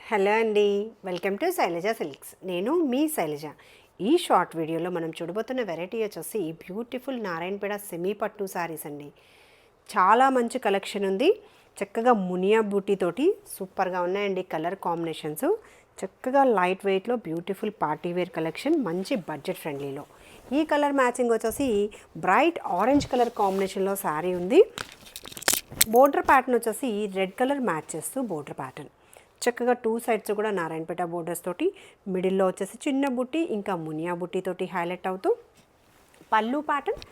Hello అండి, welcome to Shailaja silks. నేను మీ శైలజ. ఈ షార్ట్ వీడియోలో మనం చూడబోతున్న వెరైటీ వచ్చేసి బ్యూటిఫుల్ నారాయణపేట సెమీ పట్టు శారీస్ అండి. చాలా మంచి కలెక్షన్ ఉంది. చక్కగా మునియా బూటీ తోటి సూపర్గా ఉన్నాయండి. కలర్ కాంబినేషన్స్ చక్కగా లైట్ వెయిట్లో బ్యూటిఫుల్ పార్టీ వేర్ కలెక్షన్, మంచి బడ్జెట్ ఫ్రెండ్లీలో. ఈ కలర్ మ్యాచింగ్ వచ్చేసి బ్రైట్ ఆరెంజ్ కలర్ కాంబినేషన్లో శారీ ఉంది. బోర్డర్ ప్యాటర్న్ వచ్చేసి రెడ్ కలర్ మ్యాచ్ చేస్తూ బోర్డర్ ప్యాటర్న్. చక్కగా టూ సైడ్స్ కూడా నారాయణపేట బోర్డర్స్ తోటి, మిడిల్లో వచ్చేసి చిన్న బుట్టి ఇంకా మునియా బుట్టి తోటి హైలైట్ అవుతూ పళ్ళు ప్యాటర్న్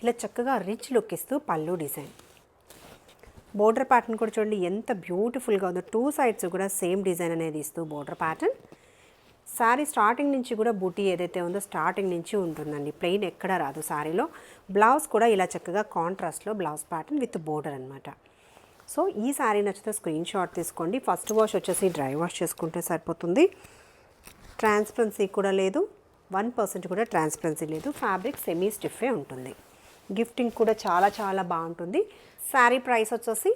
ఇలా చక్కగా రిచ్ లుక్ ఇస్తూ పళ్ళు డిజైన్. బోర్డర్ ప్యాటర్న్ కూడా చూడండి ఎంత బ్యూటిఫుల్గా ఉందో. టూ సైడ్స్ కూడా సేమ్ డిజైన్ అనేది ఇస్తూ బోర్డర్ ప్యాటర్న్. శారీ స్టార్టింగ్ నుంచి కూడా బూటీ ఏదైతే ఉందో స్టార్టింగ్ నుంచి ఉంటుందండి, ప్లెయిన్ ఎక్కడ రాదు శారీలో. బ్లౌజ్ కూడా ఇలా చక్కగా కాంట్రాస్ట్లో బ్లౌజ్ ప్యాటర్న్ విత్ బోర్డర్ అనమాట. సో ఈ శారీ నచ్చితే స్క్రీన్ షాట్ తీసుకోండి. ఫస్ట్ వాష్ వచ్చేసి డ్రై వాష్ చేసుకుంటే సరిపోతుంది. ట్రాన్స్పరెన్సీ కూడా లేదు, 1% కూడా ట్రాన్స్పరెన్సీ లేదు. ఫ్యాబ్రిక్ సెమీ స్టిఫే ఉంటుంది. గిఫ్టింగ్ కూడా చాలా చాలా బాగుంటుంది. శారీ ప్రైస్ వచ్చేసి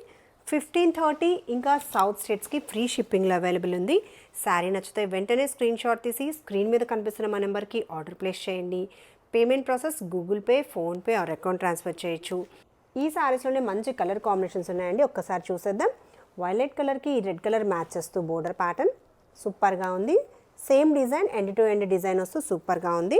1530. ఇంకా సౌత్ స్టేట్స్కి ఫ్రీ షిప్పింగ్లో అవైలబుల్ ఉంది. శారీ నచ్చితే వెంటనే స్క్రీన్ షాట్ తీసి స్క్రీన్ మీద కనిపిస్తున్న మా నెంబర్కి ఆర్డర్ ప్లేస్ చేయండి. Payment process Google pay, PhonePe are account transfer చేయొచ్చు. ఈ శారీస్లోనే మంచి కలర్ కాంబినేషన్స్ ఉన్నాయండి, ఒక్కసారి చూసేద్దాం. వైలెట్ కలర్కి రెడ్ కలర్ మ్యాచ్ చేస్తూ బోర్డర్ ప్యాటర్న్ సూపర్గా ఉంది. Same design end to end design వస్తూ సూపర్గా ఉంది.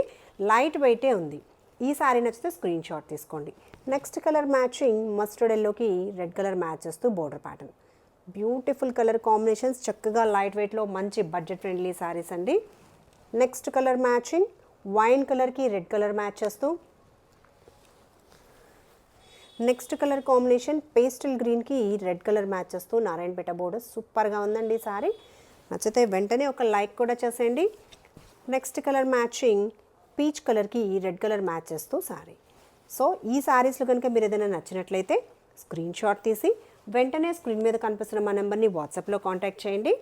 లైట్ వెయిటే ఉంది. ఈ శారీ నచ్చితే స్క్రీన్ షాట్ తీసుకోండి. నెక్స్ట్ కలర్ మ్యాచింగ్ మస్టర్డ్ ఎల్లోకి రెడ్ కలర్ మ్యాచ్ చేస్తూ border pattern. Beautiful colour combinations, చక్కగా లైట్ వెయిట్లో మంచి బడ్జెట్ ఫ్రెండ్లీ శారీస్ అండి. నెక్స్ట్ కలర్ మ్యాచింగ్ వైన్ కలర్కి రెడ్ కలర్ మ్యాచ్ చేస్తూ. నెక్స్ట్ కలర్ కాంబినేషన్ పేస్టల్ గ్రీన్కి రెడ్ కలర్ మ్యాచ్ చేస్తూ నారాయణపేట బోర్డర్ సూపర్గా ఉందండి. సారీ నచ్చితే వెంటనే ఒక లైక్ కూడా చేసేయండి. నెక్స్ట్ కలర్ మ్యాచింగ్ పీచ్ కలర్కి రెడ్ కలర్ మ్యాచ్ చేస్తూ సారీ. సో ఈ శారీస్లో కనుక మీరు ఏదైనా నచ్చినట్లయితే స్క్రీన్ షాట్ తీసి వెంటనే స్క్రీన్ మీద కనిపిస్తున్న మా నెంబర్ని వాట్సాప్లో కాంటాక్ట్ చేయండి.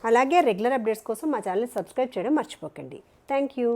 అలాగే రెగ్యులర్ అప్డేట్స్ కోసం మా ఛానల్ని సబ్స్క్రైబ్ చేయడం మర్చిపోకండి. Thank you.